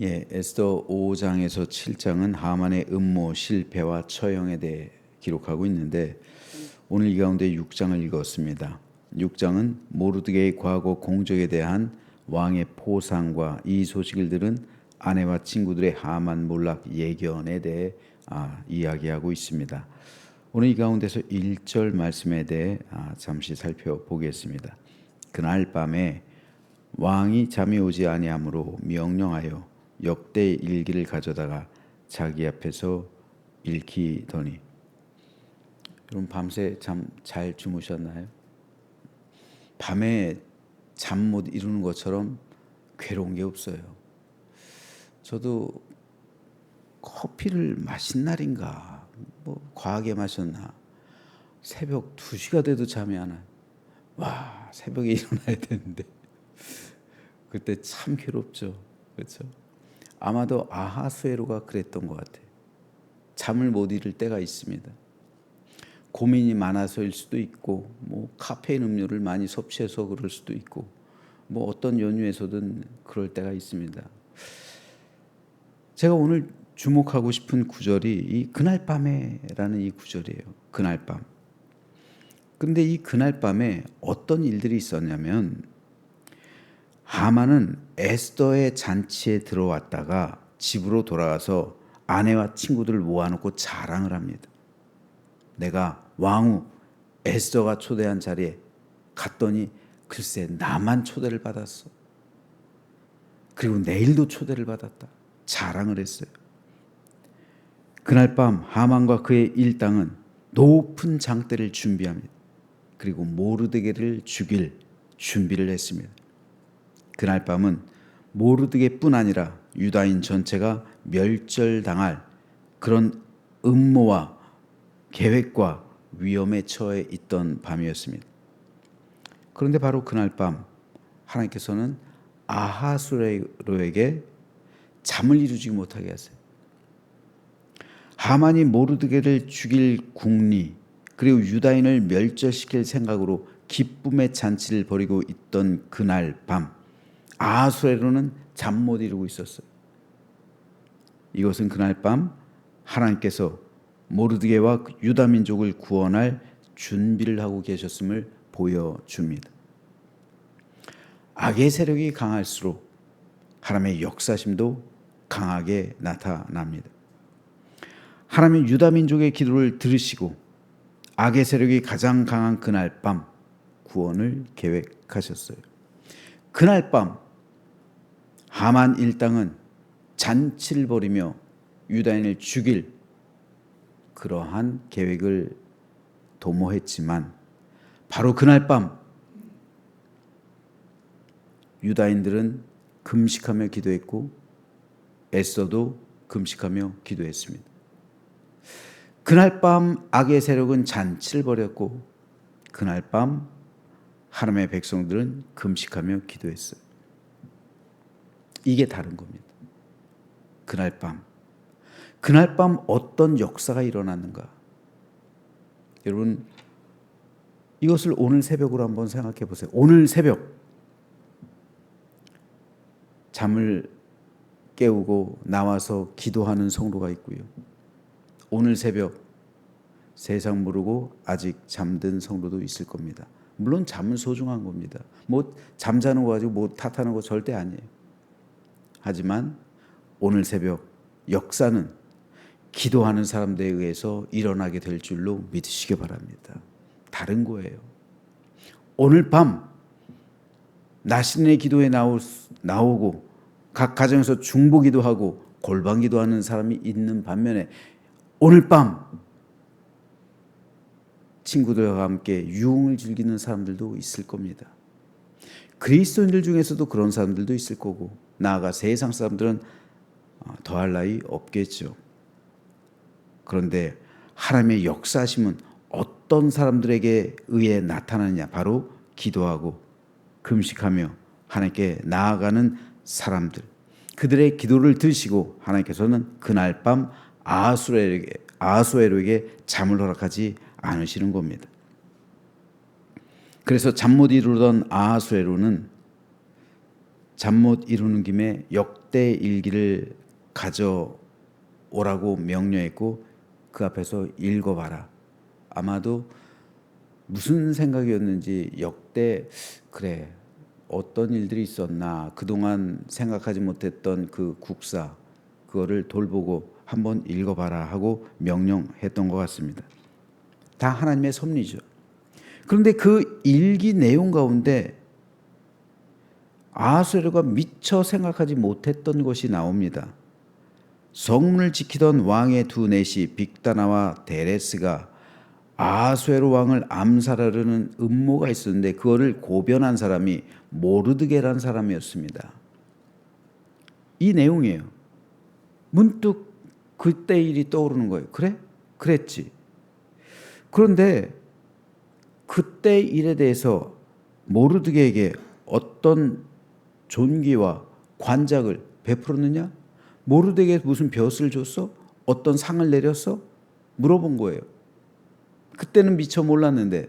에스더 5장에서 7장은 하만의 음모, 실패와 처형에 대해 기록하고 있는데 오늘 이 가운데 6장을 읽었습니다. 6장은 모르드게의 과거 공적에 대한 왕의 포상과 이 소식을 들은 아내와 친구들의 하만 몰락 예견에 대해 이야기하고 있습니다. 오늘 이 가운데서 1절 말씀에 대해 잠시 살펴보겠습니다. 그날 밤에 왕이 잠이 오지 아니하므로 명령하여 역대 일기를 가져다가 자기 앞에서 읽히더니. 여러분 밤새 잠 잘 주무셨나요? 밤에 잠 못 이루는 것처럼 괴로운 게 없어요. 저도 커피를 마신 날인가 과하게 마셨나 새벽 2시가 돼도 잠이 안 와요. 와, 새벽에 일어나야 되는데 그때 참 괴롭죠. 그렇죠? 아마도 아하수에로가 그랬던 것 같아요. 잠을 못 이룰 때가 있습니다. 고민이 많아서일 수도 있고, 카페인 음료를 많이 섭취해서 그럴 수도 있고, 어떤 연유에서든 그럴 때가 있습니다. 제가 오늘 주목하고 싶은 구절이 이 그날 밤에라는 이 구절이에요. 그날 밤. 근데 이 그날 밤에 어떤 일들이 있었냐면 하만은 에스더의 잔치에 들어왔다가 집으로 돌아가서 아내와 친구들을 모아놓고 자랑을 합니다. 내가 왕후 에스더가 초대한 자리에 갔더니 글쎄 나만 초대를 받았어. 그리고 내일도 초대를 받았다. 자랑을 했어요. 그날 밤 하만과 그의 일당은 높은 장대를 준비합니다. 그리고 모르드게를 죽일 준비를 했습니다. 그날 밤은 모르드게뿐 아니라 유다인 전체가 멸절당할 그런 음모와 계획과 위험에 처해 있던 밤이었습니다. 그런데 바로 그날 밤 하나님께서는 아하수에로에게 잠을 이루지 못하게 하세요. 하만이 모르드게를 죽일 궁리 그리고 유다인을 멸절시킬 생각으로 기쁨의 잔치를 벌이고 있던 그날 밤 아하수에로는 잠 못 이루고 있었어요. 이것은 그날 밤 하나님께서 모르드게와 유다 민족을 구원할 준비를 하고 계셨음을 보여줍니다. 악의 세력이 강할수록 하나님의 역사심도 강하게 나타납니다. 하나님은 유다 민족의 기도를 들으시고 악의 세력이 가장 강한 그날 밤 구원을 계획하셨어요. 그날 밤 하만 일당은 잔치를 벌이며 유다인을 죽일 그러한 계획을 도모했지만 바로 그날 밤 유다인들은 금식하며 기도했고 에스더도 금식하며 기도했습니다. 그날 밤 악의 세력은 잔치를 벌였고 그날 밤 하나님의 백성들은 금식하며 기도했어요. 이게 다른 겁니다. 그날 밤 어떤 역사가 일어났는가? 여러분 이것을 오늘 새벽으로 한번 생각해 보세요. 오늘 새벽 잠을 깨우고 나와서 기도하는 성도가 있고요. 오늘 새벽 세상 모르고 아직 잠든 성도도 있을 겁니다. 물론 잠은 소중한 겁니다. 잠자는 거 가지고 탓하는 거 절대 아니에요. 하지만 오늘 새벽 역사는 기도하는 사람들에 의해서 일어나게 될 줄로 믿으시기 바랍니다. 다른 거예요. 오늘 밤 나신의 기도에 나오고 각 가정에서 중보기도 하고 골방기도 하는 사람이 있는 반면에 오늘 밤 친구들과 함께 유흥을 즐기는 사람들도 있을 겁니다. 그리스도인들 중에서도 그런 사람들도 있을 거고 나아가 세상 사람들은 더할 나위 없겠죠. 그런데 하나님의 역사심은 어떤 사람들에게 의해 나타나느냐? 바로 기도하고 금식하며 하나님께 나아가는 사람들. 그들의 기도를 들으시고 하나님께서는 그날 밤 아하수에로에게 잠을 허락하지 않으시는 겁니다. 그래서 잠 못 이루던 아하수에로는 잠 못 이루는 김에 역대 일기를 가져오라고 명령했고 그 앞에서 읽어봐라. 아마도 무슨 생각이었는지 역대 그래 어떤 일들이 있었나 그동안 생각하지 못했던 그 국사 그거를 돌보고 한번 읽어봐라 하고 명령했던 것 같습니다. 다 하나님의 섭리죠. 그런데 그 일기 내용 가운데 아하수에로가 미처 생각하지 못했던 것이 나옵니다. 성문을 지키던 왕의 두 내시 빅다나와 데레스가 아하수에로 왕을 암살하려는 음모가 있었는데 그거를 고변한 사람이 모르드게라는 사람이었습니다. 이 내용이에요. 문득 그때 일이 떠오르는 거예요. 그래? 그랬지. 그런데 그때 일에 대해서 모르드게에게 어떤 존귀와 관작을 베풀었느냐? 모르드게에게 무슨 벼슬을 줬어? 어떤 상을 내렸어? 물어본 거예요. 그때는 미처 몰랐는데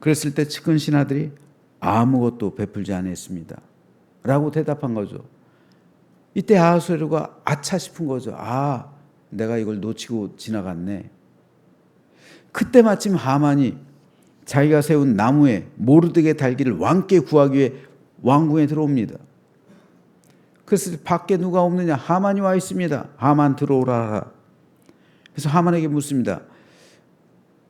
그랬을 때 측근 신하들이 아무것도 베풀지 않았습니다 라고 대답한 거죠. 이때 아하수에로가 아차 싶은 거죠. 아, 내가 이걸 놓치고 지나갔네. 그때 마침 하만이 자기가 세운 나무에 모르드게 달기를 왕께 구하기 위해 왕궁에 들어옵니다. 그래서 밖에 누가 없느냐? 하만이 와 있습니다. 하만 들어오라. 그래서 하만에게 묻습니다.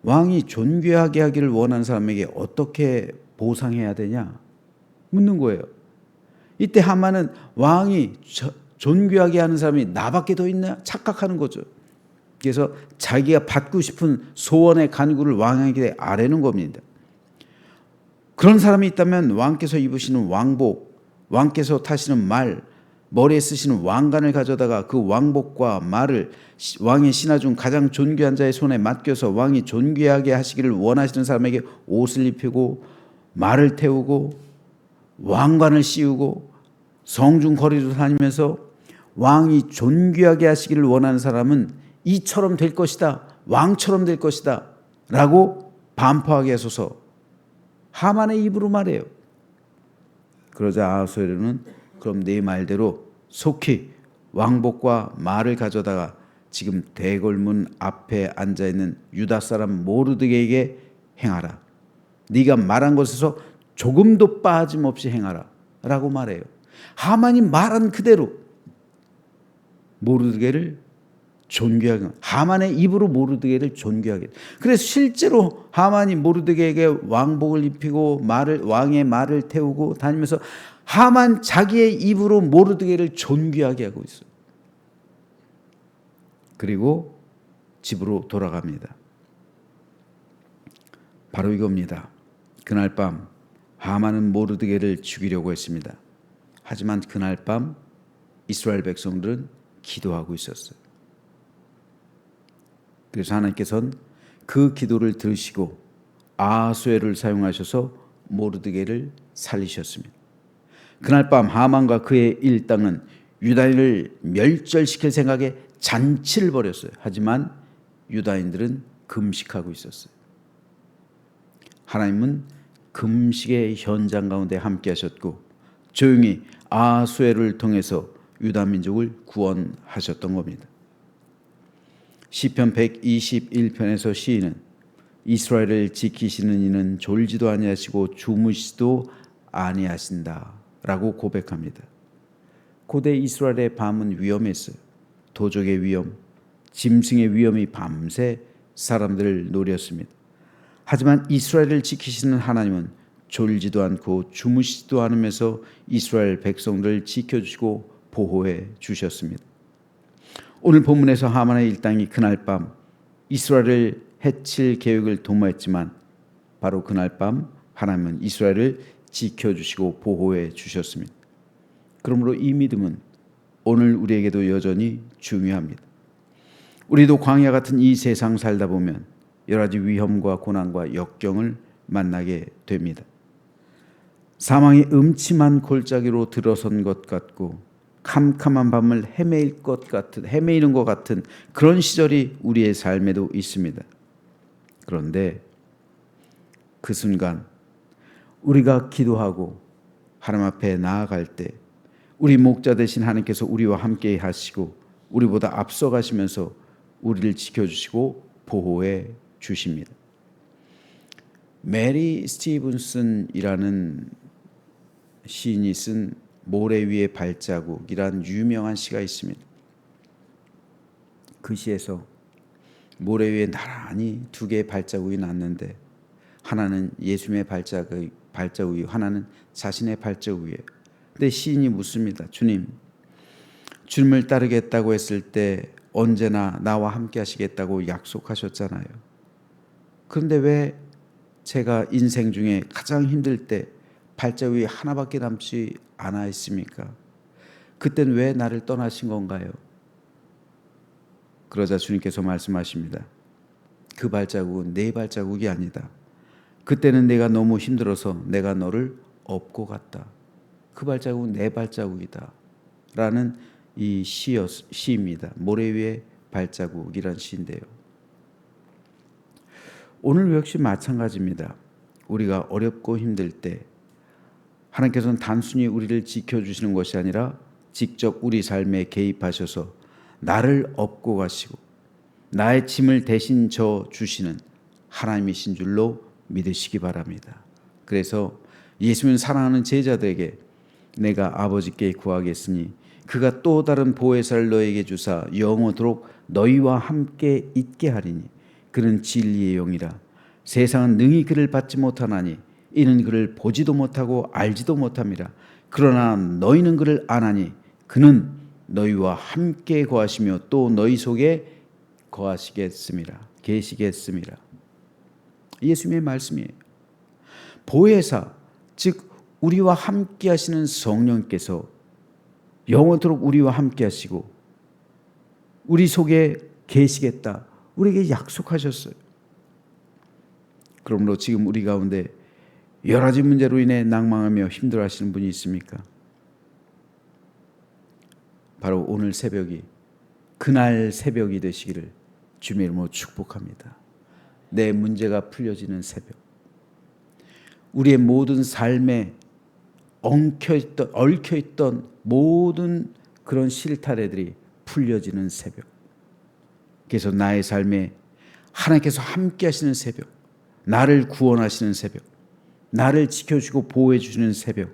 왕이 존귀하게 하기를 원하는 사람에게 어떻게 보상해야 되냐? 묻는 거예요. 이때 하만은 왕이 존귀하게 하는 사람이 나밖에 더 있나? 착각하는 거죠. 그래서 자기가 받고 싶은 소원의 간구를 왕에게 아뢰는 겁니다. 그런 사람이 있다면 왕께서 입으시는 왕복, 왕께서 타시는 말, 머리에 쓰시는 왕관을 가져다가 그 왕복과 말을 왕의 신하 중 가장 존귀한 자의 손에 맡겨서 왕이 존귀하게 하시기를 원하시는 사람에게 옷을 입히고 말을 태우고 왕관을 씌우고 성중 거리로 다니면서 왕이 존귀하게 하시기를 원하는 사람은 이처럼 될 것이다. 왕처럼 될 것이다. 라고 반포하게 하소서. 하만의 입으로 말해요. 그러자 아하수에로는 그럼 네 말대로 속히 왕복과 말을 가져다가 지금 대궐문 앞에 앉아있는 유다 사람 모르드게에게 행하라. 네가 말한 것에서 조금도 빠짐없이 행하라. 라고 말해요. 하만이 말한 그대로 모르드게를 존귀하게, 하만의 입으로 모르드게를 존귀하게. 그래서 실제로 하만이 모르드게에게 왕복을 입히고 왕의 말을 태우고 다니면서 하만 자기의 입으로 모르드게를 존귀하게 하고 있어요. 그리고 집으로 돌아갑니다. 바로 이겁니다. 그날 밤 하만은 모르드게를 죽이려고 했습니다. 하지만 그날 밤 이스라엘 백성들은 기도하고 있었어요. 그래서 하나님께서는 그 기도를 들으시고 아하수에를 사용하셔서 모르드게를 살리셨습니다. 그날 밤 하만과 그의 일당은 유다인을 멸절시킬 생각에 잔치를 벌였어요. 하지만 유다인들은 금식하고 있었어요. 하나님은 금식의 현장 가운데 함께 하셨고 조용히 아하수에를 통해서 유다 민족을 구원하셨던 겁니다. 시편 121편에서 시인은 이스라엘을 지키시는 이는 졸지도 아니하시고 주무시도 아니하신다 라고 고백합니다. 고대 이스라엘의 밤은 위험했어요. 도적의 위험, 짐승의 위험이 밤새 사람들을 노렸습니다. 하지만 이스라엘을 지키시는 하나님은 졸지도 않고 주무시지도 않으면서 이스라엘 백성들을 지켜주시고 보호해 주셨습니다. 오늘 본문에서 하만의 일당이 그날 밤 이스라엘을 해칠 계획을 도모했지만 바로 그날 밤 하나님은 이스라엘을 지켜주시고 보호해 주셨습니다. 그러므로 이 믿음은 오늘 우리에게도 여전히 중요합니다. 우리도 광야 같은 이 세상 살다 보면 여러 가지 위험과 고난과 역경을 만나게 됩니다. 사망의 음침한 골짜기로 들어선 것 같고 캄캄한 밤을 헤매이는 것 같은 그런 시절이 우리의 삶에도 있습니다. 그런데 그 순간 우리가 기도하고 하나님 앞에 나아갈 때 우리 목자 되신 하나님께서 우리와 함께 하시고 우리보다 앞서가시면서 우리를 지켜주시고 보호해 주십니다. 메리 스티븐슨이라는 시인이 쓴 모래 위의 발자국이란 유명한 시가 있습니다. 그 시에서 모래 위에 나란히 두 개의 발자국이 났는데 하나는 예수님의 발자국이고 하나는 자신의 발자국이에요. 근데 시인이 묻습니다. 주님을 따르겠다고 했을 때 언제나 나와 함께 하시겠다고 약속하셨잖아요. 그런데 왜 제가 인생 중에 가장 힘들 때 발자국이 하나밖에 남지 않아 있습니까? 그땐 왜 나를 떠나신 건가요? 그러자 주님께서 말씀하십니다. 그 발자국은 내 발자국이 아니다. 그때는 내가 너무 힘들어서 내가 너를 업고 갔다. 그 발자국은 내 발자국이다. 라는 이 시입니다. 모래 위의 발자국이란 시인데요. 오늘 역시 마찬가지입니다. 우리가 어렵고 힘들 때 하나님께서는 단순히 우리를 지켜주시는 것이 아니라 직접 우리 삶에 개입하셔서 나를 업고 가시고 나의 짐을 대신 져 주시는 하나님이신 줄로 믿으시기 바랍니다. 그래서 예수님을 사랑하는 제자들에게 내가 아버지께 구하겠으니 그가 또 다른 보혜사를 너에게 주사 영원토록 너희와 함께 있게 하리니 그는 진리의 영이라. 세상은 능히 그를 받지 못하나니 이는 그를 보지도 못하고 알지도 못함이라. 그러나 너희는 그를 아나니 그는 너희와 함께 거하시며 또 너희 속에 계시겠음이라. 예수님의 말씀이에요. 보혜사, 즉 우리와 함께 하시는 성령께서 영원토록 우리와 함께 하시고 우리 속에 계시겠다. 우리에게 약속하셨어요. 그러므로 지금 우리 가운데 여러 가지 문제로 인해 낭망하며 힘들어하시는 분이 있습니까? 바로 오늘 새벽이 그날 새벽이 되시기를 주님의 이름으로 축복합니다. 내 문제가 풀려지는 새벽, 우리의 모든 삶에 얽혀있던 모든 그런 실타래들이 풀려지는 새벽, 그래서 나의 삶에 하나님께서 함께 하시는 새벽, 나를 구원하시는 새벽, 나를 지켜주고 보호해 주시는 새벽,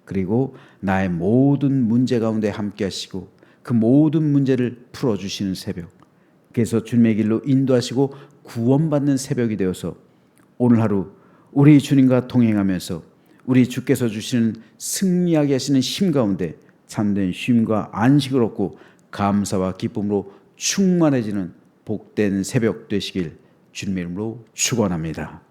그리고 나의 모든 문제 가운데 함께 하시고 그 모든 문제를 풀어주시는 새벽, 그래서 주님의 길로 인도하시고 구원받는 새벽이 되어서 오늘 하루 우리 주님과 동행하면서 우리 주께서 주시는 승리하게 하시는 힘 가운데 참된 쉼과 안식을 얻고 감사와 기쁨으로 충만해지는 복된 새벽 되시길 주님의 이름으로 축원합니다.